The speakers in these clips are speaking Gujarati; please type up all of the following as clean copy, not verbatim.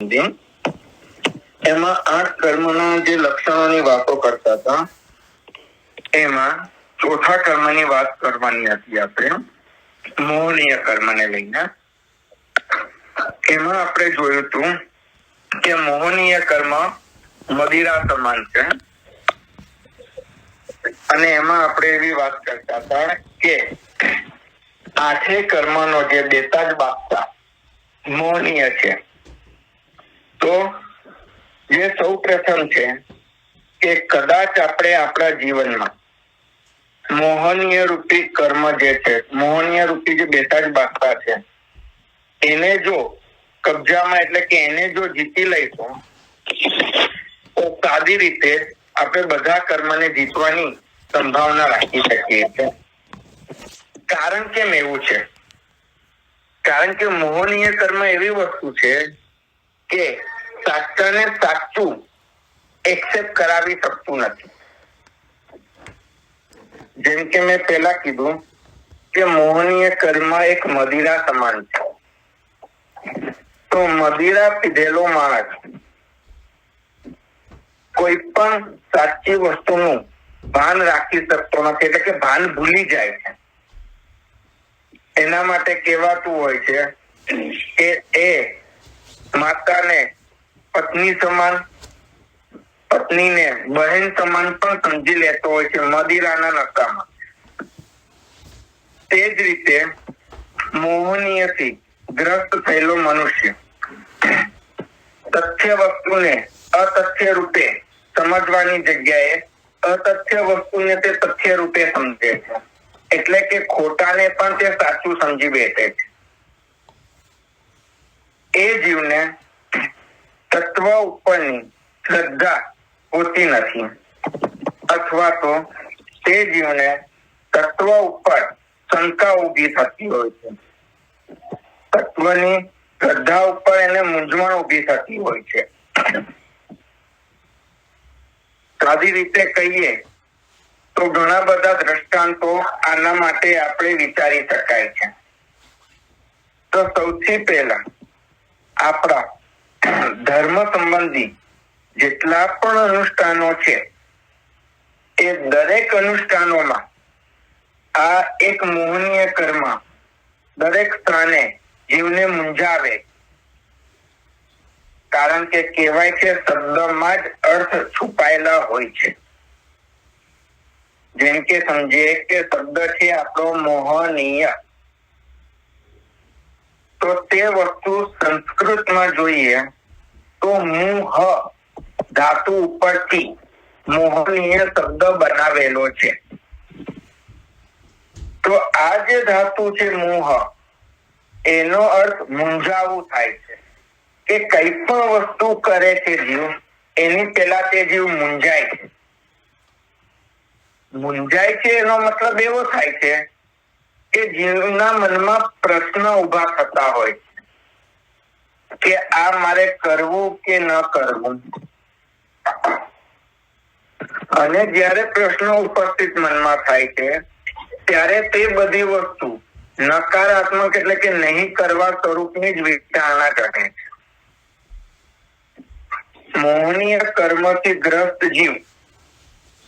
સુધી એમાં 8 કર્મના જે લક્ષણોની વાતો કરતા હતા એમાં ચોથા કર્મની વાત કરવાની હતી આપણે, મોહનીય કર્મને લઈને. એમાં આપણે જોયું હતું કે મોહનીય કર્મ મદિરા સમાન છે અને એમાં આપણે એવી વાત કરતા હતા કે 8 કર્મનો જે દેતા જ બાપતા મોહનીય છે. તો જે સૌ પ્રથમ છે કે કદાચ આપણે આપણા જીવનમાં મોહનીય રૂપી કર્મ જે છે, મોહનીય રૂપી જે બેતાજ બાપતા છે, એને જો કબજામાં એટલે કે એને જો જીતી લઈશું તો સાદી રીતે આપણે બધા કર્મને જીતવાની સંભાવના રાખી શકીએ છીએ. કારણ કેમ એવું છે? કારણ કે મોહનીય કર્મ એવી વસ્તુ છે કે સાચાને સાચું એક્સેપ્ટ કરાવી શકતું નથી. જેમ કે મેં પહેલા કીધું કે મોહનીય કર્મ એક મદિરા સમાન છે. તો મદિરા પીધેલો માણસ કોઈ પણ સાચી વસ્તુનું ભાન રાખી શકતો નથી, એટલે કે ભાન ભૂલી જાય છે. એના માટે કહેવાતું હોય છે કે એ માતાને પત્ની સમાન, પત્નીને બહેન સમાન પણ સમજી લેતો હોય છે મદિરાના નશામાં. તે જ રીતે મોહનીયથી ગ્રસ્ત થયેલો મનુષ્ય તથ્ય વસ્તુને અતથ્ય રૂપે સમજવાની જગ્યાએ અતથ્ય વસ્તુને તે તથ્ય રૂપે સમજે છે. એટલે કે ખોટાને પણ તે સાચું સમજી બેસે છે. એ જીવને તત્વ ઉપરની શ્રદ્ધા હોતી નથી, અથવા તો તે જીવને તત્વ ઉપર શંકા ઊભી થતી હોય છે. તત્વની શ્રદ્ધા ઉપર એને મૂંઝવણ ઊભી થતી હોય છે. સાદી રીતે કહીએ તો ઘણા બધા દ્રષ્ટાંતો આના માટે આપણે વિચારી શકાય છે. તો સૌથી પહેલા આપણા ધર્મ સંબંધી જેટલા પણ અનુષ્ઠાનો છે એ દરેક અનુષ્ઠાનોમાં આ એક મોહનીય કર્મ દરેક સ્થાને જીવને મૂંઝાવે. કારણ કે કહેવાય છે શબ્દમાં જ અર્થ છુપાયેલા હોય છે. જેમ કે સમજીએ કે શબ્દ છે આપણો મોહનીય, તો તે વસ્તુ સંસ્કૃતમાં જોઈએ તો મુહ ધાતુ ઉપરથી મોહનીય શબ્દ બનાવેલો છે. તો આ જે ધાતુ છે મોહ, એનો અર્થ મૂંઝાવું થાય છે કે કઈ પણ વસ્તુ કરે છે જીવ એની પહેલા તે જીવ મૂંઝાય છે. મૂંઝાય છે એનો મતલબ એવો થાય છે કે જીવના મનમાં પ્રશ્ન ઉભા થતા હોય કે આ મારે કરવું કે ન કરવું. અને જ્યારે પ્રશ્નો ઉપસ્થિત મનમાં થાય છે ત્યારે તે બધી વસ્તુ નકારાત્મક એટલે કે નહીં કરવા સ્વરૂપની જ વિચારણા કરે છે. મોહનીય કર્મથી ગ્રસ્ત જીવ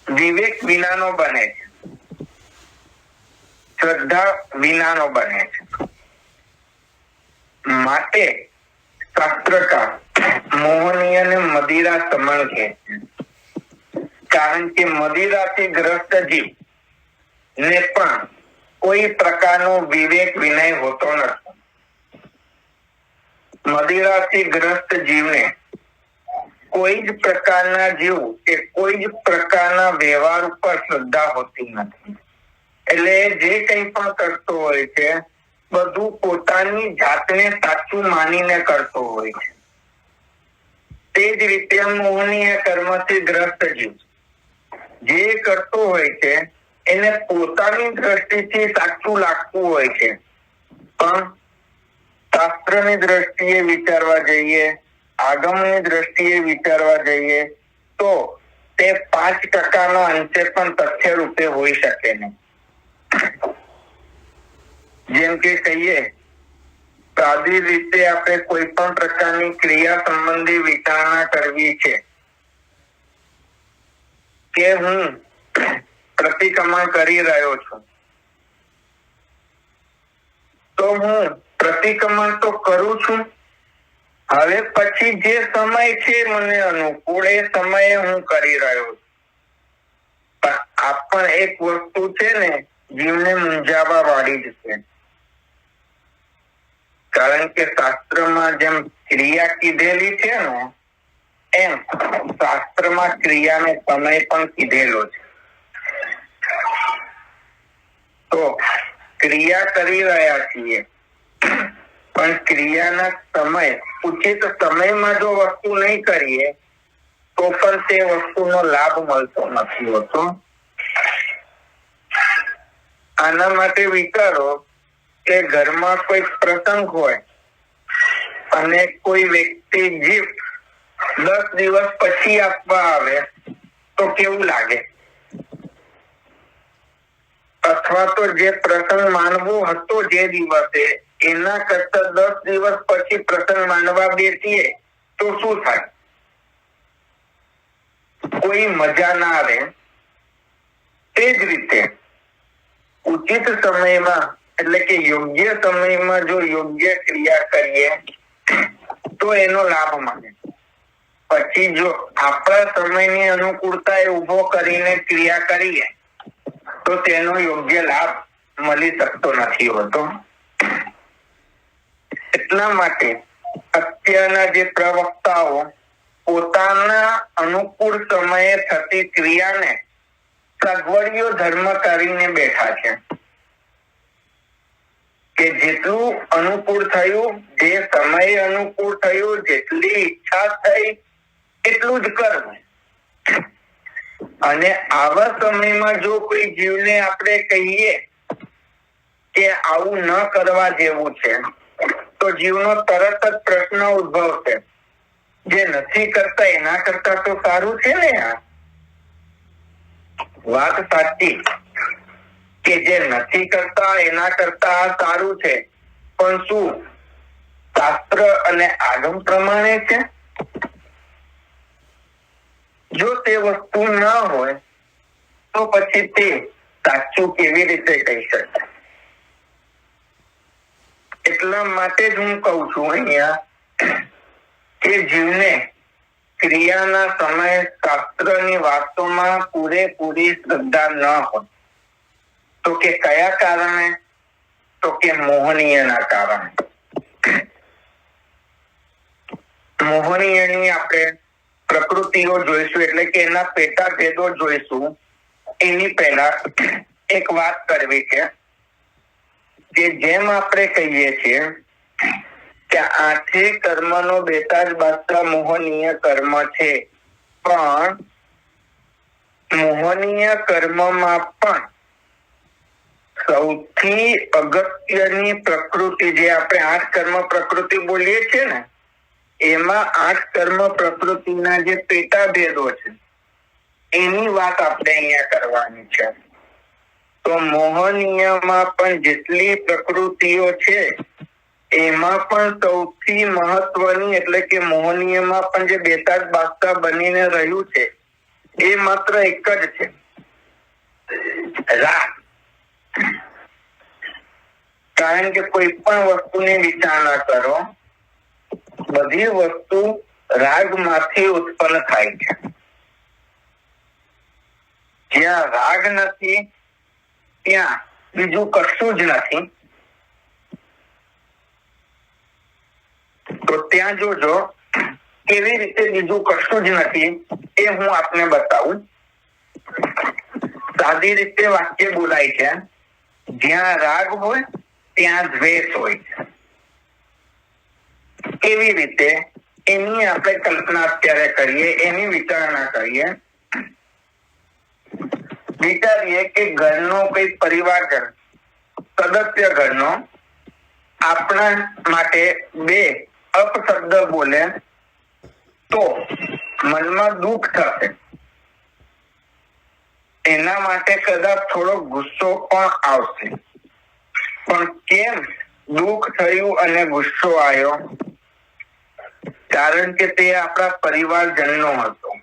વિવેક વિનાનો બને છે, શ્રદ્ધા વિનાનો બને છે. માટે શાસ્ત્રકાર મોહનીયને મદિરા સમાન કહે છે. કારણ કે મદિરાથી ગ્રસ્ત જીવ ને પણ કોઈ પ્રકારનો વિવેક વિનય હોતો નથી. મદિરાથી ગ્રસ્ત જીવને કોઈ જ પ્રકારના જીવ કે કોઈ જ પ્રકારના વ્યવહાર ઉપર શ્રદ્ધા હોતી નથી. એટલે જે કંઈ પણ કરતો હોય છે બધું પોતાની જાતને સાચું માનીને કરતો હોય છે. તે જ રીતે મોહનીય કર્મથી ગ્રસ્ત જીવ જે કરતો હોય છે એને પોતાની દ્રષ્ટિથી સાચું લાગતું હોય છે, પણ શાસ્ત્રની દ્રષ્ટિએ વિચારવા જઈએ, આગમની દ્રષ્ટિએ વિચારવા જઈએ તો તે 5% અંશે પણ તથ્ય રૂપે હોઈ શકે નહીં. જેમ કે કહીએ સાદી રીતે આપણે કોઈ પણ પ્રકારની ક્રિયા સંબંધી વિચારણા કરવી છે કે હું પ્રતિક્રમણ કરી રહ્યો છું, તો હું પ્રતિક્રમણ તો કરું છું. હવે પછી જે સમય છે મને અનુકૂળ એ સમયે હું કરી રહ્યો છું. પણ આ પણ એક વસ્તુ છે ને, જીવને મૂંઝાવા વાળી જ છે. કારણ કે શાસ્ત્રમાં જેમ ક્રિયા કીધેલી છે ને, એમ શાસ્ત્રમાં ક્રિયાનો સમય પણ કીધેલો છે. તો ક્રિયા કરી રહ્યા છીએ, પણ ક્રિયાના સમય ઉચિત સમયમાં જો વસ્તુ નહીં કરીએ તો પણ તે વસ્તુનો લાભ મળતો નથી હોતો. આના માટે વિચારો કે ઘરમાં કોઈ પ્રસંગ હોય અને કોઈ વ્યક્તિ ગિફ્ટ 10 દિવસ પછી આપવા આવે તો કેવું લાગે? અથવા તો જે પ્રસંગ માનવો હતો જે દિવસે એના કરતા 10 દિવસ પછી પ્રસંગ માનવા બેસીએ તો શું થાય? કોઈ મજા ના આવે. તે જ રીતે ઉચિત સમયમાં એટલે કે યોગ્ય સમયમાં જો યોગ્ય ક્રિયા કરીએ તો એનો લાભ મળે. પછી જો આપણા સમયની અનુકૂળતા એ ઉભો કરીને ક્રિયા કરીએ તો તેનો યોગ્ય લાભ મળી શકતો નથી હોતો. એટલા માટે અત્યારના જે પ્રવક્તાઓ પોતાના અનુકૂળ સમયે થતી ક્રિયાને સગવડિયો ધર્મ કરીને બેઠા છે કે જેટલું અનુકૂળ થયું, જે સમય અનુકૂળ થયું, જેટલી ઈચ્છા થઈ એટલું જ કરવું. અને આવા સમયમાં જો કોઈ જીવને આપણે કહીએ કે આવું ન કરવા જેવું છે તો જીવનો તરત જ પ્રશ્ન ઉદ્ભવશે, જે નથી કરતા એના કરતા તો સારું છે ને. આ વાત સાચી કે જે નથી કરતા એના કરતા આ સારું છે, પણ શું શાસ્ત્ર અને આગમ પ્રમાણે છે? જો તે વસ્તુ ના હોય તો પછી તે સાચું કેવી રીતે કહી શકાય? એટલા માટે જ હું કહું છું અહીંયા કે જીવને ક્રિયાના સમયે શાસ્ત્રની વાતોમાં પૂરેપૂરી શ્રદ્ધા ન હોય તો કે કયા કારણે? તો કે મોહનીયના કારણે. મોહનીયની આપણે પ્રકૃતિઓ જોઈશું, એટલે કે એના પેટા ભેદો જોઈશું. એની પહેલા એક વાત કરવી છે કે જેમ આપણે કહીએ છીએ કે આઠે કર્મનો બેટા જ બાદશાહ મોહનીય કર્મ છે, પણ મોહનીય કર્મમાં પણ સૌથી અગત્યની પ્રકૃતિ, જે આપણે 8 કર્મ પ્રકૃતિ બોલીએ છીએ ને, એમાં 8 કર્મ પ્રકૃતિના જે પેટા ભેદો છે એની વાત આપણે અહીંયા કરવાની છે. તો મોહનીયમાં પણ જેટલી પ્રકૃતિઓ છે એમાં પણ સૌથી મહત્વની એટલે કે મોહનીયમાં પણ જે બેતાજ બાદશાહ બનીને રહ્યું છે એ માત્ર એક જ છે, રાગ. કારણ કે કોઈ પણ વસ્તુની વિચારણા કરો, બધી વસ્તુ રાગમાંથી ઉત્પન્ન થાય છે. જ્યાં રાગ નથી ત્યાં બીજું કશું જ નથી. તો ત્યાં જોજો કેવી રીતે બીજું કશું જ નથી એ હું આપને બતાવું. સાદી રીતે વાક્ય બોલાય છે, જ્યાં રાગ હોય ત્યાં દ્વેષ હોય છે. કેવી રીતે એની આપણે કલ્પના અત્યારે કરીએ, એની વિચારણા કરીએ. વિચારીએ કે ઘરનો કોઈ પરિવારજન સદસ્ય ઘરનો આપણા માટે 2 અપશબ્દ બોલે તો મનમાં દુઃખ થશે. એના માટે કદાચ થોડો ગુસ્સો પણ આવશે. પણ કેમ દુઃખ થયું અને ગુસ્સો આવ્યો, કારણ કે તે આપણા પરિવારજનનો હતો.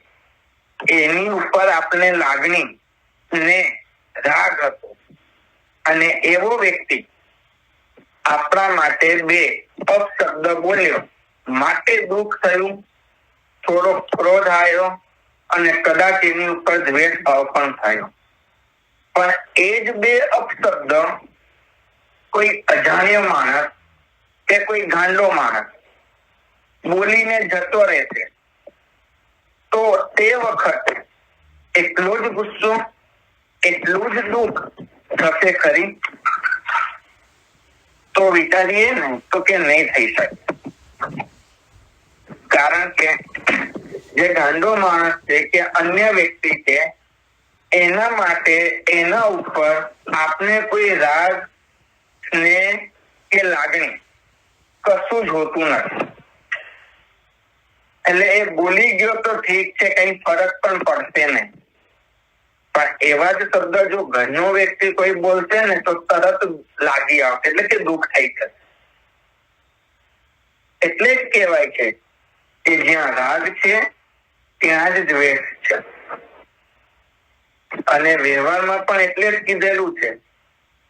એની ઉપર આપણે લાગણી ને રાગ હતો અને એવો વ્યક્તિ આપણા માટે બે અપશબ્દ બોલ્યો, માટે દુઃખ થયું, થોડો ક્રોધ આવ્યો અને કદાચ એની ઉપર દ્વેષ ભાવ પણ થયો. પણ એ જ બે અપશબ્દ કોઈ અજાણ્યો માણસ કે કોઈ ગાંડો માણસ બોલીને જતો રહેશે તો તે વખતે એટલો જ ગુસ્સો, એટલું જ દુઃખ થશે ખરી? તો વિચારીએ ને તો કે નહીં થઈ શકે. કારણ કે જે ગાંડો માણસ છે કે અન્ય વ્યક્તિ છે, એના માટે એના ઉપર આપણે કોઈ રાગ સ્નેહ કે લાગણી કશું જ હોતું નથી. એટલે એ બોલી ગયો તો ઠીક છે, કઈ ફરક પણ પડશે નહીં. પણ એવા જ શબ્દ જો ઘરનો વ્યક્તિ કોઈ બોલશે ને તો તરત લાગી આવશે, એટલે કે દુઃખ થઈ જશે. એટલે જ કહેવાય છે કે જ્યાં રાગ છે ત્યાં જ દ્વેષ છે. અને વ્યવહારમાં પણ એટલે જ કીધેલું છે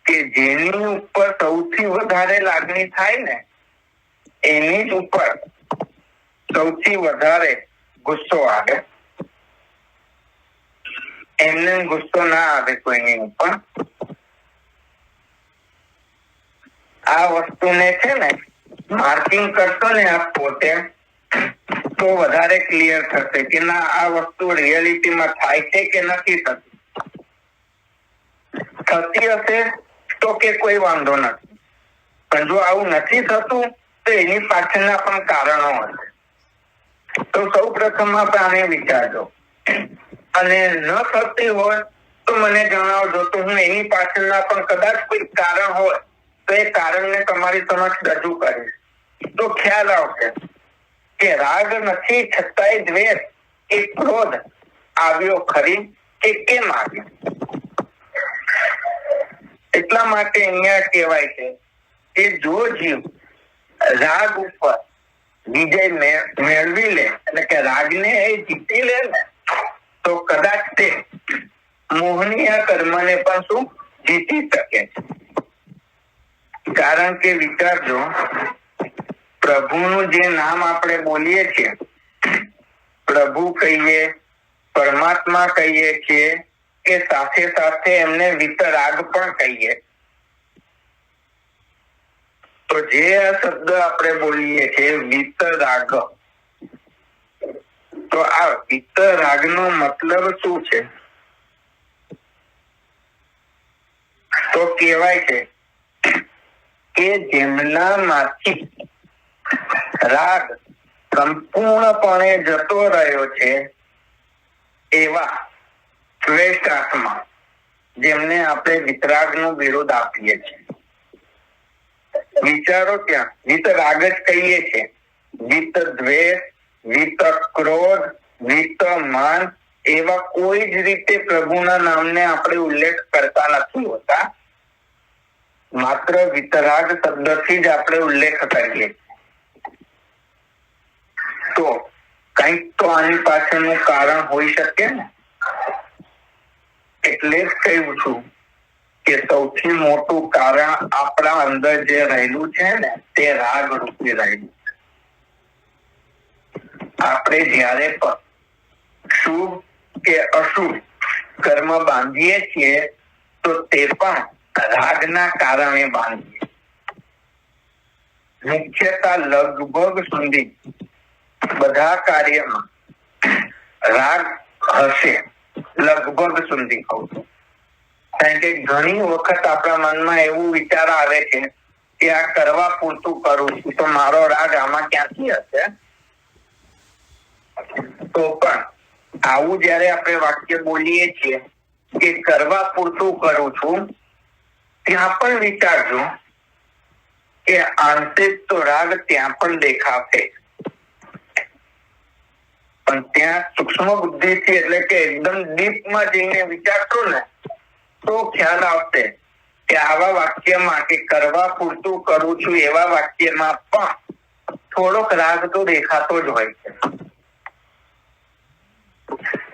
કે જેની ઉપર સૌથી વધારે લાગણી થાય ને એની જ ઉપર સૌથી વધારે ગુસ્સો આવે. એમને ગુસ્સો ના આવે કોઈની ઉપર. આ વસ્તુને છે ને માર્કિંગ કરશો ને આપ પોતે તો વધારે ક્લિયર થશે કે ના આ વસ્તુ રિયાલિટીમાં થાય છે કે નથી થતી. થતી હશે તો કે કોઈ વાંધો નથી, પણ જો આવું નથી થતું તો એની પાછળના પણ કારણો હશે. તો સૌ પ્રથમ આપણે આને વિચારજો, અને ન થતી હોય તો મને જણાવજો, તો હું એની પાછળના પણ કદાચ કોઈ કારણ હોય તો એ કારણને તમારી સમક્ષ રજૂ કરીશ. તો ખ્યાલ આવશે કે રાગ નથી છતાંય દ્વેષ કે ક્રોધ આવ્યો ખરી કે કેમ આવ્યો. એટલા માટે અહીંયા કહેવાય છે કે જો જીવ રાગ ઉપર વિજય મેળવી લે, એટલે કે રાગને એ જીતી લે ને, તો કદાચ તે મોહનીય કર્મને પણ શું જીતી શકે છે. કારણ કે વિચારજો, પ્રભુનું જે નામ આપણે બોલીએ છીએ, પ્રભુ કહીએ, પરમાત્મા કહીએ છીએ કે સાથે સાથે એમને વિતરાગ પણ કહીએ, તો જે આ શબ્દ આપણે બોલીએ છીએ વિતરાગ, તો આ વિતરાગનો મતલબ શું છે? તો કહેવાય છે કે જેમનામાંથી રાગ સંપૂર્ણપણે જતો રહ્યો છે એવા દ્વેષાત્મા, જેમને આપણે વિતરાગનું વિરોધ આપીએ છીએ. વિચારો ત્યાં વિતરાગ જ કહીએ છીએ. વિત દ્વેષ, વિત ક્રોધ, વિત માન એવા કોઈ જ રીતે પ્રભુના નામને આપણે ઉલ્લેખ કરતા નથી હોતા. માત્ર વિતરાગ શબ્દથી જ આપણે ઉલ્લેખ કરીએ. તો કંઈક તો આની પાછળનું કારણ હોઈ શકે ને. એટલે જ કહ્યું છું કે સૌથી મોટું કારણ આપણા અંદર જે રહેલું છે ને તે રાગ રૂપી રહેલું છે. આપણે જ્યારે પણ શુભ કે અશુભ કર્મ બાંધીએ છીએ તો તે પણ રાગના કારણે બાંધીએ. મુખ્યતઃ લગભગ સુધી બધા કાર્યમાં રાગ હશે, લગભગ સુધી કહું છું. કારણ કે ઘણી વખત આપણા મનમાં એવું વિચાર આવે છે કે આ કરવા પૂરતું કરું છું તો મારો રાગ આમાં ક્યાંથી હશે. તો પણ આવું જયારે આપણે વાક્ય બોલીએ છીએ કે કરવા પૂરતું કરું છું, ત્યાં પણ વિચારજો કે આંતરિક તો રાગ ત્યાં પણ દેખાશે, પણ ત્યાં સૂક્ષ્મ બુદ્ધિથી એટલે કે એકદમ ડીપમાં જઈને વિચારશો ને તો ખ્યાલ આવશે કે આવા વાક્યમાં કે કરવા પૂરતું કરું છું એવા વાક્યમાં પણ થોડોક રાગ તો દેખાતો જ હોય છે.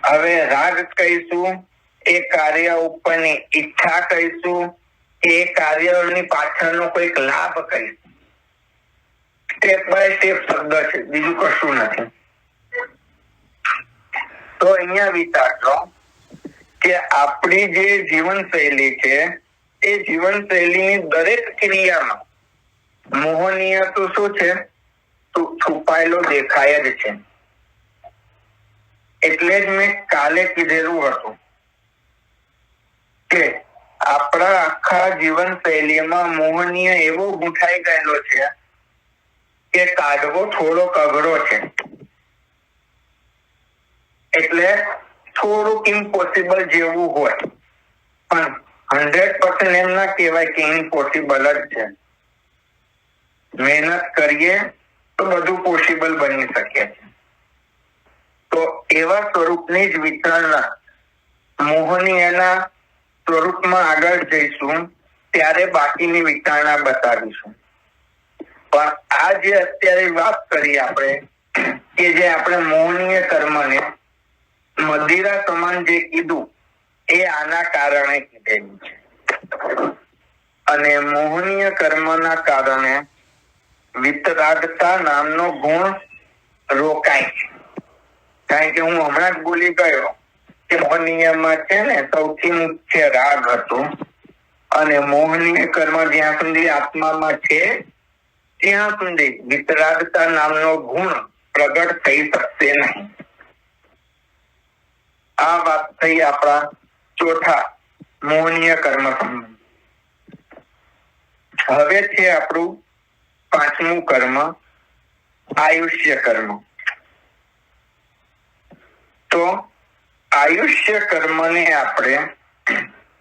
હવે રાગ કહીશું, એ કાર્ય ઉપરની ઈચ્છા કહીશું, એ કાર્યની પાછળનો કોઈક લાભ કહીશું. સ્ટેપ બાય સ્ટેપ શબ્દ છે, બીજું કશું નથી. તો અહીંયા વિચારજો કે આપણી જે જીવનશૈલી છે એ જીવનશૈલીની દરેક ક્રિયામાં મોહનીય તો શું છે, તો છુપાયેલો દેખાય જ છે. એટલે જ મેં કાલે કીધેલું હતું કે આપણા આખા જીવન શૈલીમાં મોહનીય એવો ગૂંથાઈ ગયેલો છે કે કાઢવો થોડોક અઘરો છે. એટલે થોડુંક ઇમ્પોસિબલ જેવું હોય, પણ 100% એમ ના કહેવાય કે ઇમ્પોસિબલ જ છે. મહેનત કરીએ તો બધું પોસિબલ બની શકે છે. તો એવા સ્વરૂપની જ વિચારણા મોહનીયના સ્વરૂપમાં આગળ જઈશું ત્યારે બાકીની વિચારણા બતાવીશું. પણ આ જે અત્યારે વાત કરી આપણે કે જે આપણે મોહનીય કર્મને મદિરા સમાન જે કીધું એ આના કારણે કીધેલું છે. અને મોહનીય કર્મના કારણે વિતરાગતા નામનો ગુણ રોકાય છે. કારણ કે હું હમણાં જ બોલી ગયો કે મોહનીયમાં છે ને સૌથી મુખ્ય રાગ હતો, અને મોહનીય કર્મ જ્યાં સુધી આત્મામાં છે ત્યાં સુધી વિતરાગતા નામનો ગુણ પ્રગટ થઈ શકશે નહીં. આ વાત થઈ આપણા ચોથા મોહનીય કર્મ સંબંધ. હવે છે આપણું પાંચમું કર્મ, આયુષ્ય કર્મ. તો આયુષ્ય કર્મને આપણે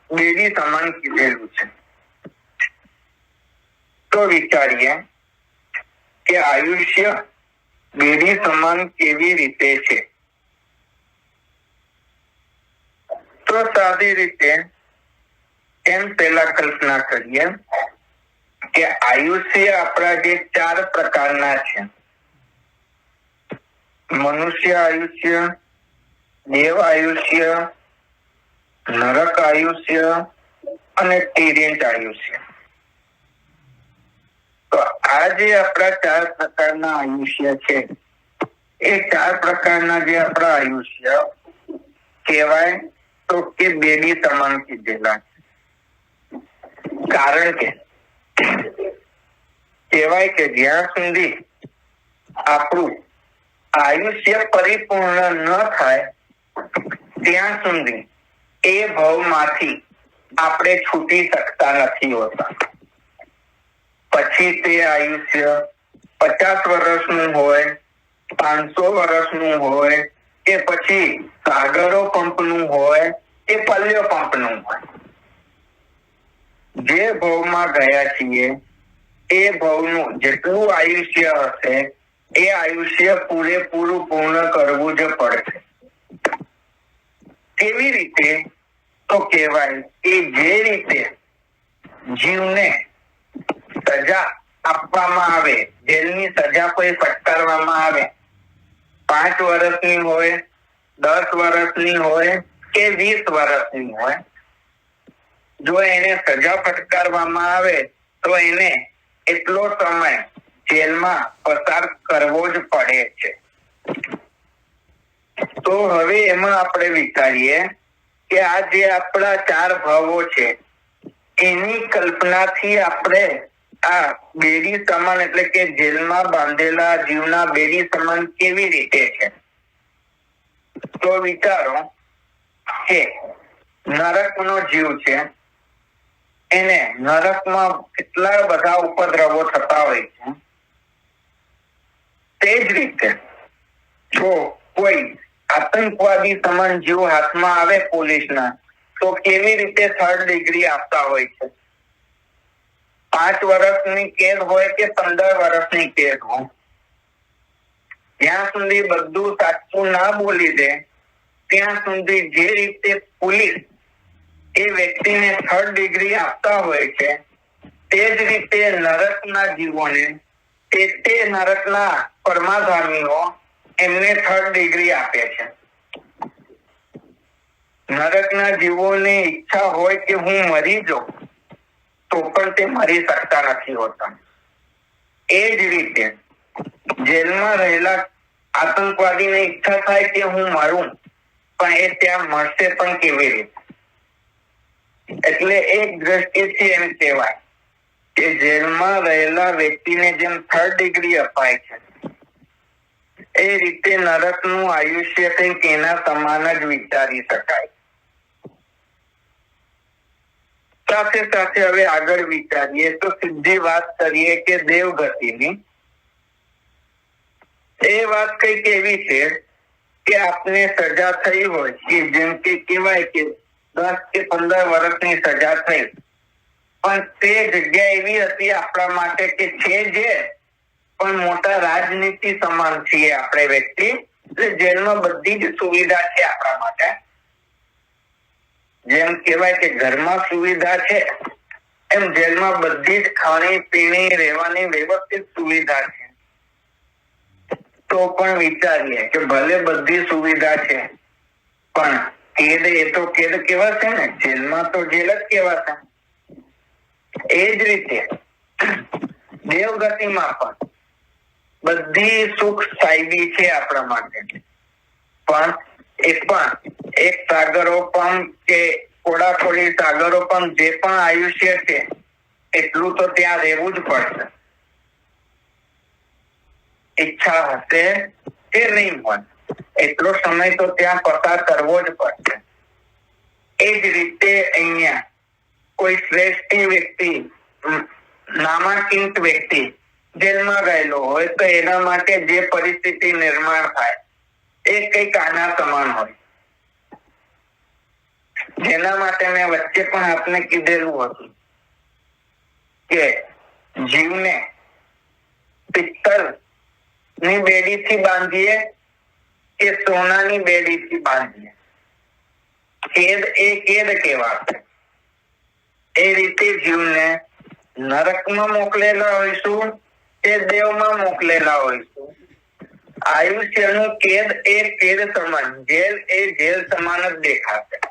બેડી સમાન કીધેલું છે. તો વિચારીએ કે આયુષ્ય બેડી સમાન કેવી રીતે છે. તો સાદી રીતે એમ પેલા કલ્પના કરીએ કે આયુષ્ય આપણા જે 4 પ્રકારના છે, મનુષ્ય આયુષ્ય, દેવ આયુષ્ય, નરક આયુષ્ય અને તિર્યક આયુષ્ય. તો આ જે આપણા 4 પ્રકારના આયુષ્ય છે એ 4 પ્રકારના જે આપણા આયુષ્ય કહેવાય તો કે બેડી સમાન કીધેલા છે. કારણ કે કહેવાય કે જ્યાં સુધી આપણું આયુષ્ય પરિપૂર્ણ ન થાય ત્યાં સુધી એ ભવમાંથી આપણે છૂટી શકતા નથી હોતા. પછી તે આયુષ્ય 50 વર્ષનું હોય, 500 વર્ષનું હોય, કે પછી સાગરો પંપનું હોય કે પલ્યો પંપનું હોય. જે ભવમાં ગયા છીએ એ ભવનું જેટલું આયુષ્ય હશે એ આયુષ્ય પૂરેપૂરું પૂર્ણ કરવું જ પડશે. કેવી રીતે? તો કહેવાય કે જે રીતે જીવને સજા આપવામાં આવે, જેલની સજા કોઈ ફટકારવામાં આવે, 5 વર્ષની હોય, 10 વર્ષની હોય કે 20 વર્ષની હોય, જો એને સજા ફટકારવામાં આવે તો એને એટલો સમય જેલમાં પસાર કરવો જ પડે છે. તો હવે એમાં આપણે વિચારીએ કે આ જે આપણા 4 ભાવો છે એની કલ્પનાથી આપણે આ બેડી સમાન એટલે કે જેલમાં બાંધેલા જીવના બેડી સમાન કેવી રીતે છે. તો વિચારો કે નરકનો જીવ છે, એને નરકમાં કેટલા બધા ઉપદ્રવો થતા હોય છે. તે જ રીતે જો કોઈ આતંકવાદી સમાન જીવ હાથમાં આવે પોલીસના તો કેવી રીતે 3rd ડિગ્રી આપતા હોય છે. 5 વર્ષની કેદ હોય કે 15 વર્ષની કેદ હોય, જ્યાં સુધી બધું સાચું ના બોલી દે ત્યાં સુધી જે રીતે પોલીસ એ વ્યક્તિને 3rd ડિગ્રી આપતા હોય છે, તે જ રીતે નરકના જીવોને તે નરકના પરમાધામીઓ એમને 3rd ડિગ્રી આપે છે. નરકના જીવોને ઈચ્છા હોય કે હું મરી જાઉં તો પણ તે મરી શકતા નથી હોતા. એ જ રીતે જેલમાં રહેલા આતંકવાદીને ઈચ્છા થાય કે હું મરું, પણ એ ત્યાં મરશે પણ કેવી રીતે? એટલે એક દ્રષ્ટિથી એમ કહેવાય કે જેલમાં રહેલા વ્યક્તિને જેમ 3rd ડિગ્રી અપાય છે, એ રીતે નરકનું આયુષ્ય કંઈક એના સમાન જ વિચારી શકાય. સાથે સાથે હવે આગળ વિચારીએ તો સીધી વાત કરીએ કે દેવગતિની. એ વાત કઈક એવી છે કે આપને સજા થઈ હોય કે જેમ કે કહેવાય કે 10 કે 15 વર્ષની સજા થઈ, પણ તે જગ્યા એવી હતી આપણા માટે કે છે જે પણ મોટા રાજનીતિ સમાન છીએ આપણે વ્યક્તિ, એટલે જેલમાં બધી જ સુવિધા છે આપણા માટે. જેમ કહેવાય કે ઘરમાં સુવિધા છે એમ જેલમાં બધી જ ખાણી પીણી રહેવાની વ્યવસ્થિત સુવિધા છે. તો પણ વિચારીએ કે ભલે બધી સુવિધા છે, પણ કેદ એ તો કેદ કેવાશે ને, જેલમાં તો જેલ જ કેવાશે. એ જ રીતે દેવગતિમાં પણ બધી સુખ સાહેબી છે આપણા માટે, પણ એક સાગરોપમ કે કોડાખોડી સાગરોપમ જે પણ આયુષ્ય છે એટલું તો ત્યાં રહેવું જ પડશે. ઈચ્છા હશે કે નહીં હોય, એટલો સમય તો ત્યાં પસાર કરવો જ પડશે. એ જ રીતે અહીંયા કોઈ શ્રેષ્ઠ વ્યક્તિ, નામાંકિત વ્યક્તિ જેલમાં ગયેલો હોય તો એના માટે જે પરિસ્થિતિ નિર્માણ થાય એ કઈક આના સમાન હોય. જેના માટે મેં વચ્ચે પણ આપને કીધેલું હતું કે જીવને પિત્તળ ની બેડીથી બાંધીએ કે સોનાની બેડીથી બાંધીએ, કેદ એ કેદ કહેવાશે. એ રીતે જીવને નરકમાં મોકલેલા હોઈશું કે દેવમાં મોકલેલા હોઈશું, આયુષ્યનું કેદ એ કેદ સમાન, જેલ એ જેલ સમાન જ દેખાશે.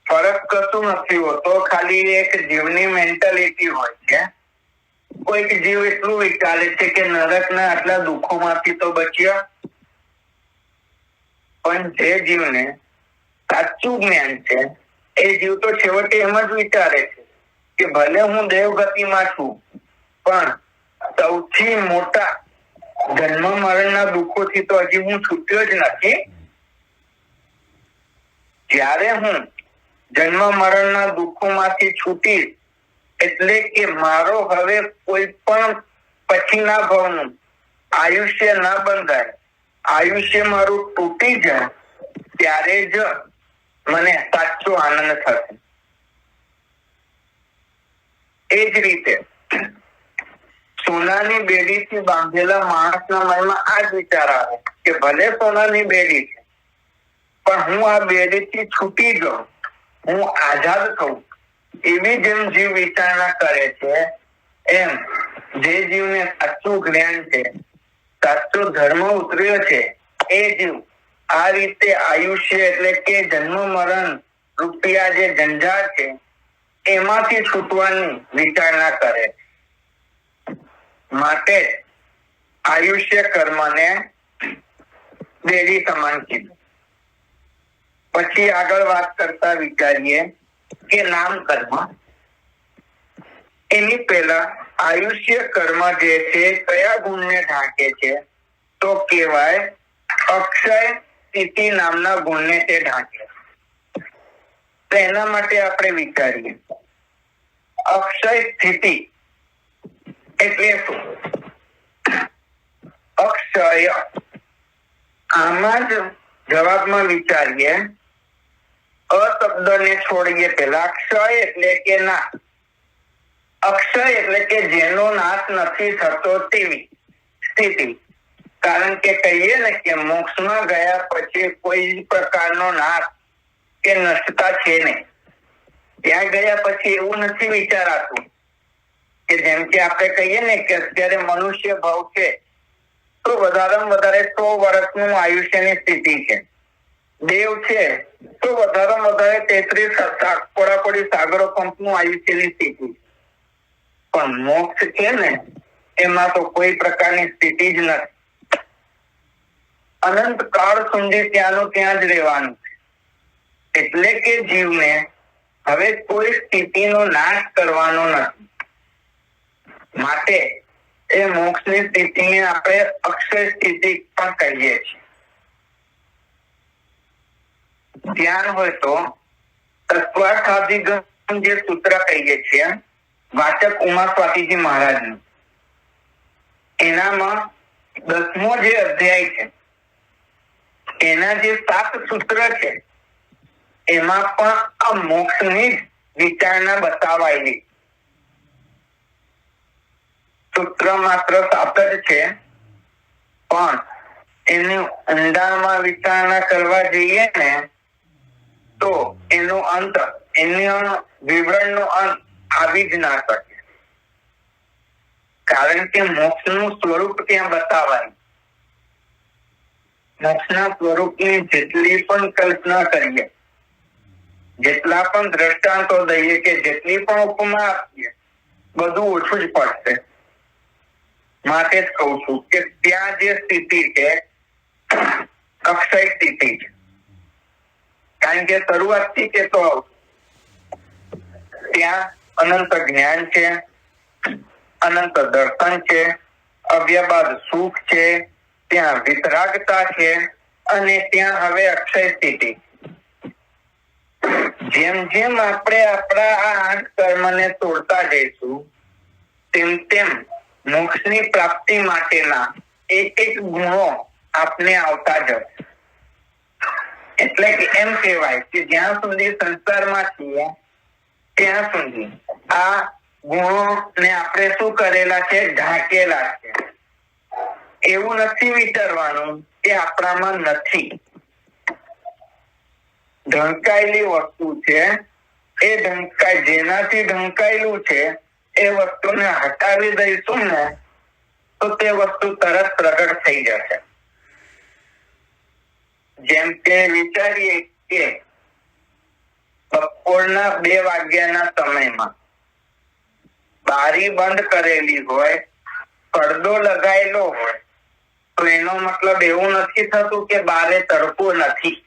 ફરક કશું નથી હોતો, ખાલી એક જીવની મેન્ટાલિટી હોય છે. કોઈક જીવ એટલું વિચારે છે કે નરકના આટલા દુઃખોમાંથી તો બચ્યા, પણ જે જીવને સાચું જ્ઞાન છે એ જીવ તો છેવટે એમ જ વિચારે છે કે ભલે હું દેવગતિમાં છું, પણ સૌથી મોટા જન્મ મરણના દુઃખોથી તો હજી હું છૂટ્યો જ નથી. જ્યારે હું જન્મ મરણના દુઃખોમાંથી છૂટીશ એટલે કે મારો હવે કોઈ પણ પછીના ભવનું આયુષ્ય ના બંધાય, આયુષ્ય મારું તૂટી જાય, ત્યારે જ મને સાચો આનંદ થશે. એ જ રીતે સોનાની બેડીથી બાંધેલા માણસના મનમાં આ જ વિચાર આવે કે ભલે સોનાની બેડી છે, પણ હું આ બેડીથી છૂટી જાઉં, હું આઝાદ થઉં. એવી જેમ જીવ વિચારણા કરે છે, એમ જે જીવને સાચું જ્ઞાન છે, સાચો ધર્મ ઉતર્યો છે, એ જીવ આ રીતે આયુષ્ય એટલે કે જન્મ મરણ રૂપિયા જે ઝંઝાળ છે એમાંથી છૂટવાની વિચારણા કરે. માટે આયુષ્ય કર્મને બેડી સમાન કીધું. પછી આગળ વાત કરતા વિચારીએ કે નામ કર્મ. એની પહેલા આયુષ્ય કર્મ જે છે કયા ગુણને ઢાંકે છે, તો કહેવાય અક્ષય સ્થિતિ નામના ગુણને તે ઢાંકે. તો એના માટે આપણે વિચારીએ અક્ષય સ્થિતિ એટલે શું? અક્ષય, આમાં જ જવાબમાં વિચારીએ, અશબ્દને છોડીએ પેલા. અક્ષય એટલે કે ના, અક્ષય એટલે કે જેનો નાશ નથી થતો તેવી સ્થિતિ. કારણ કે કહીએ ને કે મોક્ષમાં ગયા પછી કોઈ પ્રકારનો નાશ કે નષ્ટતા છે નહીં. ત્યાં ગયા પછી એવું નથી વિચારાતું કે જેમ કે આપણે કહીએ ને કે અત્યારે મનુષ્ય ભાવ છે તો વધારેમાં વધારે 100 વર્ષનું આયુષ્યની સ્થિતિ છે. દેવ છે તો વધારેમાં વધારે 33 કોડાકોડી સાગરો પંપનું આયુષ્યની સ્થિતિ છે. પણ મોક્ષ છે ને એમાં તો કોઈ પ્રકારની સ્થિતિ જ નથી. અનંત કાળ સુધી ત્યાંનું ત્યાં જ રહેવાનું છે. એટલે કે જીવને હવે કોઈ સ્થિતિનો નાશ કરવાનો નથી. માટે એ મોક્ષની સ્થિતિને આપણે અક્ષય સ્થિતિ પણ કહીએ છીએ. ધ્યાન હોય તો તત્વાસ્થાધિગમ જે સૂત્ર કહીએ છીએ વાચક ઉમા સ્વાતીજી મહારાજનું, એનામાં 10મો જે અધ્યાય છે એના જે 7 સૂત્ર છે એમાં પણ આ મોક્ષની વિચારણા બતાવાયેલી. સૂત્ર માત્ર 7 જ છે, પણ એની ઊંડાણમાં વિચારણા કરવા જઈએ ને તો એનો અંત, એનો વિવરણનો અંત આવી જ ના શકે. કારણ કે મોક્ષનું સ્વરૂપ ત્યાં બતાવાય. મોક્ષના સ્વરૂપની જેટલી પણ કલ્પના કરીએ, જેટલા પણ દ્રષ્ટાંતો દઈએ કે જેટલી પણ ઉપમા આપીએ, બધું ઓછું જ પડશે. માટે જ કહું છું કે ત્યાં જે સ્થિતિ છે અક્ષય સ્થિતિ છે. કારણ કે શરૂઆતથી કહેતો આવું ત્યાં અનંત જ્ઞાન છે, અનંત દર્શન છે, અવ્યબાદ સુખ છે, ત્યાં વિતરાગતા છે અને ત્યાં હવે અક્ષય સ્થિતિ. જેમ જેમ આપણે આપણા આ 8 કર્મને તોડતા જઈશું તેમ તેમ મોક્ષની પ્રાપ્તિ માટેના એક ગુણો આપને આવતા જશે. એટલે કે એમ કહેવાય કે જ્યાં સુધી સંસારમાં છીએ ત્યાં સુધી આ ગુણોને આપણે શું કરેલા છે? ઢાંકેલા છે. એવું નથી વિચારવાનું કે આપણામાં નથી. ઢંકાયેલી વસ્તુ છે, એ જેનાથી ઢંકાયેલું છે એ વસ્તુને હટાવી દઈશું ને તો તે વસ્તુ તરત પ્રગટ થઈ જશે. જેમ કે વિચારીએ કે બપોરના 2 વાગ્યાના સમયમાં બારી બંધ કરેલી હોય, પડદો લગાયેલો હોય તો એનો મતલબ એવું નથી થતું કે બારે તડકો નથી.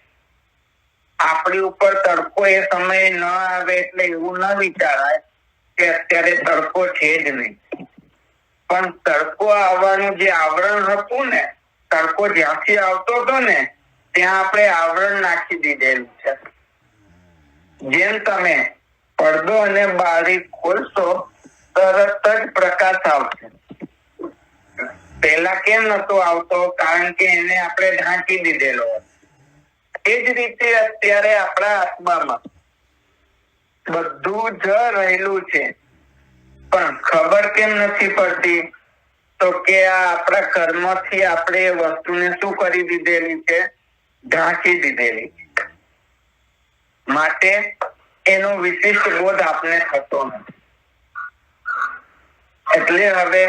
આપણી ઉપર તડકો એ સમયે ન આવે એટલે એવું ન વિચારાય કે અત્યારે તડકો છે જ નહીં. પણ તડકો આવવાનું જે આવરણ હતું ને, તડકો જ્યાંથી આવતો હતો ને ત્યાં આપણે આવરણ નાખી દીધેલું છે. જેમ તમે પડદો અને બારી ખોલશો તરત જ પ્રકાશ આવશે. પહેલા કેમ નતો આવતો? કારણ કે એને આપણે ઢાંકી દીધેલો. એ જ રીતે અત્યારે આપણા આત્મામાં બધું જ રહેલું છે, પણ ખબર કેમ નથી પડતી? તો કે આ આપણા કર્મથી આપણે એ વસ્તુને શું કરી દીધેલી છે? ઢાંકી દીધેલી. માટે એનો વિશિષ્ટ બોધ આપને થતો નથી. એટલે હવે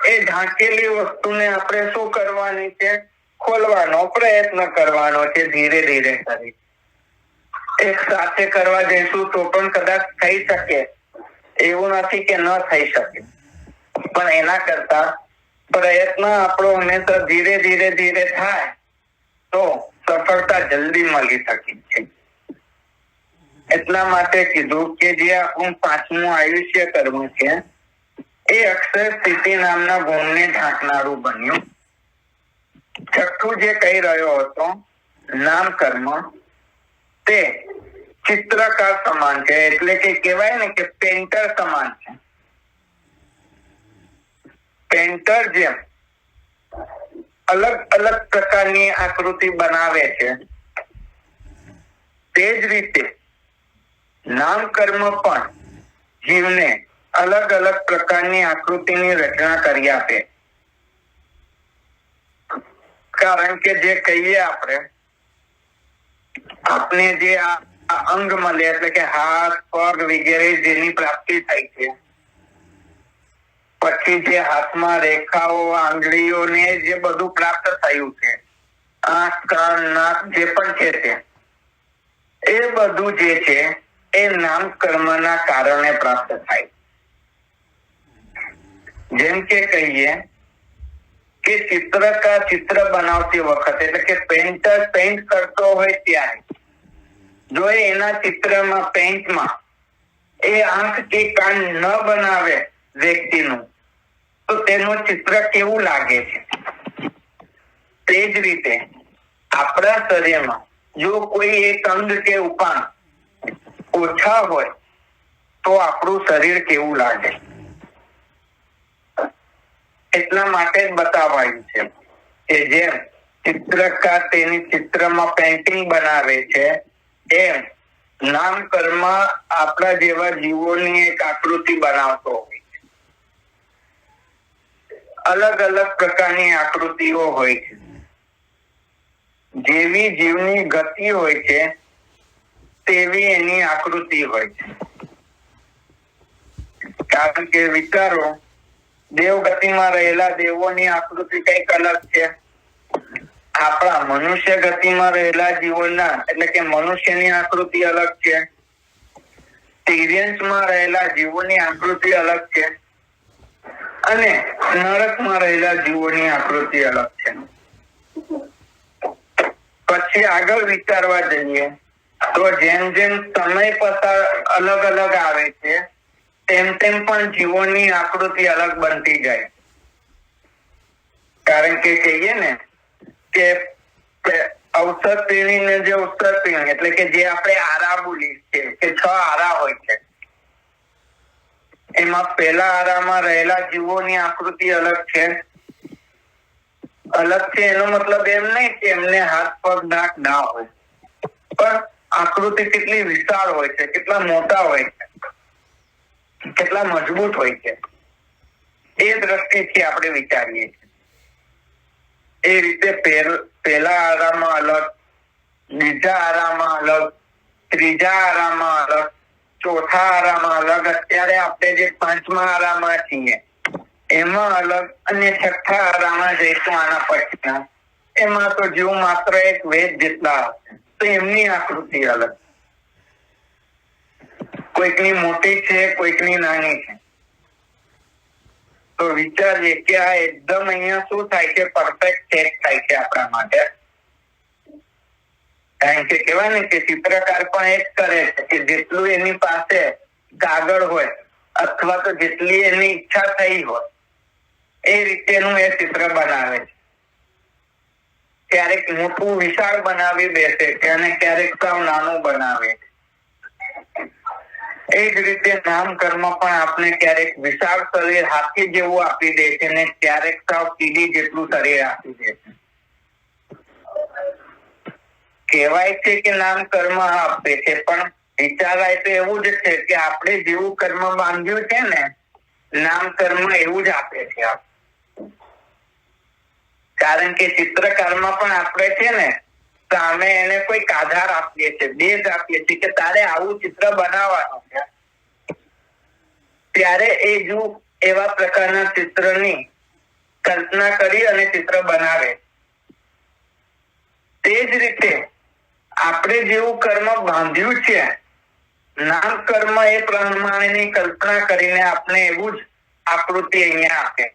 એ ઢાંકેલી વસ્તુને આપણે શું કરવાની છે? ખોલવાનો પ્રયત્ન કરવાનો છે, ધીરે ધીરે કરી. એક સાથે કરવા જઈશું તો પણ કદાચ થઈ શકે, એવું નથી કે ન થઈ શકે, પણ એના કરતા પ્રયત્ન આપણો હંમેશા ધીરે ધીરે ધીરે થાય તો સફળતા જલ્દી મળી શકે છે. એટલા માટે કીધું કે જે આપણું 5મું આયુષ્ય કર્મ છે એ અક્ષય સ્થિતિ નામના ગુણને ઢાંકનારું બન્યું. છઠ્ઠું જે કહી રહ્યો હતો નામ કર્મ, તે ચિત્રકાર સમાન છે. એટલે કે કહેવાય ને કે પેન્ટર સમાન છે. પેન્ટર જેમ અલગ અલગ પ્રકારની આકૃતિ બનાવે છે તે જ રીતે નામ કર્મ પણ જીવને અલગ અલગ પ્રકારની આકૃતિની રચના કરી આપે. કારણ કે જે કહીએ આપણે આપને જે આ અંગ મળે એટલે કે હાથ પગ વગેરે જેની પ્રાપ્તિ થાય છે, પછી જે હાથમાં રેખાઓ આંગળીઓને જે બધું પ્રાપ્ત થયું છે, આંખ કાન નાક જે પણ છે તે એ બધું જે છે એ નામ કર્મના કારણે પ્રાપ્ત થાય. જેમ કે કહીએ કે ચિત્રકાર ચિત્ર બનાવતી વખતે એટલે કે પેઇન્ટર પેઇન્ટ કરતો હોય ત્યારે જો એના ચિત્રમાં પેઇન્ટમાં એ આંખ કે કાન ન બનાવે વ્યક્તિનું તો તેનું ચિત્ર કેવું લાગે છે. તે જ રીતે આપણા શરીરમાં જો કોઈ એક અંગ કે ઉપાંગ ઓછા હોય તો આપણું શરીર કેવું લાગે. એટલા માટે જ બતાવાયું છે કે જેમ ચિત્રકાર તેની ચિત્રમાં પેઇન્ટિંગ બનાવે છે એમ નામ કર્મ આપણા જેવા જીવોની એક આકૃતિ બનાવતો હોય છે. અલગ અલગ પ્રકારની આકૃતિઓ હોય છે. જેવી જીવની ગતિ હોય છે તેવી એની આકૃતિ હોય છે. કારણ કે વિચારો દેવ ગતિમાં રહેલા દેવોની આકૃતિ કઈક અલગ છે. આપણા મનુષ્ય ગતિમાં રહેલા જીવોના એટલે કે મનુષ્યની આકૃતિ અલગ છે. તિર્યંશમાં રહેલા જીવોની આકૃતિ અલગ છે અને નરકમાં રહેલા જીવોની આકૃતિ અલગ છે. પછી આગળ વિચારવા જઈએ તો જેમ જેમ સમય પસાર અલગ અલગ આવે છે તેમ તેમ પણ જીવોની આકૃતિ અલગ બનતી જાય. કારણ કે કહીએ ને કે અવસર પીણી ને જે ઉત્તર પીણી એટલે કે જે આપણે આરા બોલી છે કે 6 આરા હોય છે એમાં પહેલા આરામાં રહેલા જીવોની આકૃતિ અલગ છે. અલગ છે એનો મતલબ એમ નહીં કે એમને હાથ પગ નાક ના હોય, પણ આકૃતિ કેટલી વિશાળ હોય છે, કેટલા મોટા હોય છે, કેટલા મજબૂત હોય છે એ દ્રષ્ટિથી આપણે વિચારીએ છીએ. એ રીતે પહેલા આરામાં અલગ, બીજા આરામાં અલગ, ત્રીજા આરામાં અલગ, ચોથા આરામાં અલગ, અત્યારે આપણે જે 5મા આરામાં છીએ એમાં અલગ અને 6થા આરામાં જઈશું આના પછીના એમાં તો જીવ માત્ર એક વેદ જેટલા હશે તો એમની આકૃતિ અલગ. કોઈકની મોટી છે, કોઈકની નાની છે. તો વિચારીએ કે આ એકદમ અહીંયા શું થાય છે પરફેક્ટ ચેક થાય છે આપણા માટે. કારણ કે કહેવાય ને કે ચિત્રકાર પણ એ જ કરે છે કે જેટલું એની પાસે કાગળ હોય અથવા તો જેટલી એની ઈચ્છા થઈ હોય એ રીતેનું એ ચિત્ર બનાવે છે. ક્યારેક મોટું વિશાળ બનાવી બેસે છે અને ક્યારેક સાવ નાનું બનાવે છે. એ જ રીતે નામ કર્મ પણ આપણે ક્યારેક વિશાળ શરીર હાથી જેવું આપી દે છે ને ક્યારેક સાવ કીડી જેટલું શરીર આપી દે છે. કહેવાય છે કે નામ કર્મ આપે છે પણ વિચારાય તો એવું જ છે કે આપણે જેવું કર્મ બાંધ્યું છે ને નામ કર્મ એવું જ આપે છે. કારણ કે ચિત્રકારમાં પણ આપણે છે ને સામે એને કોઈ આધાર આપીએ છીએ, બેઝ આપીએ છીએ કે તારે આવું ચિત્ર બનાવવાનું છે. ત્યારે એ જો એવા પ્રકારના ચિત્રની કલ્પના કરી અને ચિત્ર બનાવે. તે જ રીતે આપણે જેવું કર્મ બાંધ્યું છે નામ કર્મ એ પ્રમાણેની કલ્પના કરીને આપણે એવું જ આકૃતિ અહીંયા આપે.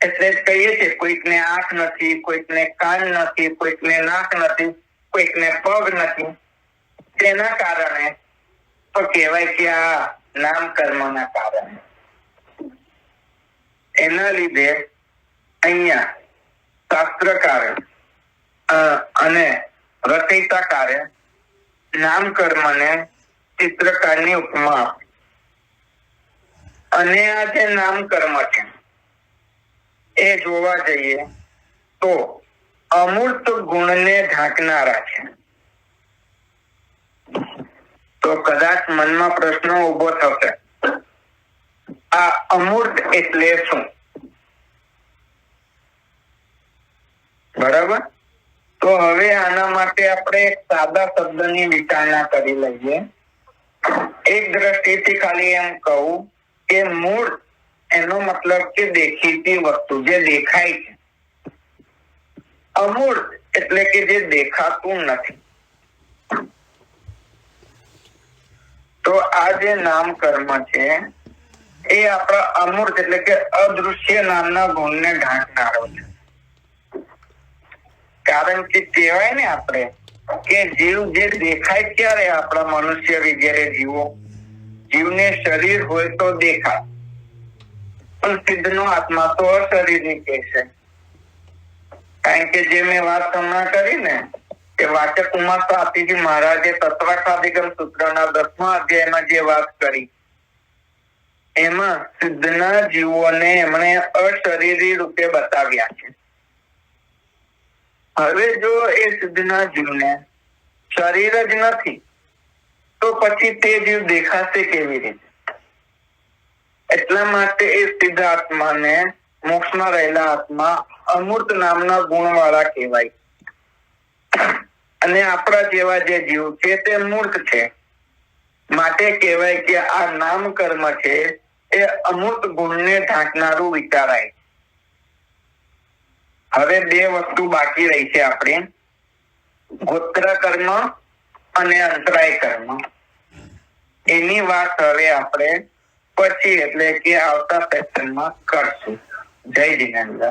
એટલે કહીએ છીએ કોઈકને આંખ નથી, કોઈકને કાન નથી, કોઈકને નાક નથી, કોઈકને પગ નથી. તેના કારણે તો કહેવાય કે આ નામ કર્મના કારણે. એના લીધે અહીંયા શાસ્ત્રકારે અને રચયિતાકારે નામ કર્મને ચિત્રકારની ઉપમા આપી. અને આ જે નામ કર્મ છે એ જોવા જઈએ તો અમૂર્ત ગુણને ઢાંકનારા છે. તો કદાચ મનમાં પ્રશ્ન ઉભો થશે, આ અમૂર્ત એટલે શું? બરાબર. તો હવે આના માટે આપણે એક સાદા શબ્દની વિચારણા કરી લઈએ. એક દ્રષ્ટિથી ખાલી એમ કહું કે મૂળ એનો મતલબ કે દેખીતી વસ્તુ, જે દેખાય છે. અમૂળ એટલે કે જે દેખાતું નથી. તો આ જે નામ કર્મ છે એ આપણા અમૂર્ત એટલે કે અદૃશ્ય નામના ગુણને ઢાંકનારો છે. કારણ કે કહેવાય ને આપણે કે જીવ જે દેખાય ક્યારે, આપણા મનુષ્ય વગેરે જીવને શરીર હોય તો દેખાય, પણ સિદ્ધનો આત્મા તો અશરીરી કહે છે. કારણ કે જે મેં વાત હમણાં કરી ને કે વાચક ઉમા શાસ્ત્રીજી મહારાજે તત્વાક્ષાધિગમ સૂત્રના 10મા અધ્યાયમાં જે વાત કરી એમાં સિદ્ધના જીવોને એમણે અશરીરી રૂપે બતાવ્યા છે. હવે જો એ સિદ્ધના જીવને શરીર જ નથી તો પછી તે જીવ દેખાશે કેવી રીતે? એટલા માટે એ સિદ્ધ આત્માને, મોક્ષમાં રહેલા આત્મા અમૂર્ત નામના ગુણ વાળા કહેવાય. અને આપણા જેવા જે જીવ છે તે મૂર્ત છે. માટે કહેવાય કે આ નામ કર્મ છે એ અમૂર્ત ગુણને ઢાંકનારું વિચારાય. હવે બે વસ્તુ બાકી રહી છે આપણે, ગોત્ર કર્મ અને અંતરાય કર્મ. એની વાત હવે આપણે પછી એટલે કે આવતા સેશનમાં કરશું. જય જીનેન્દ્ર.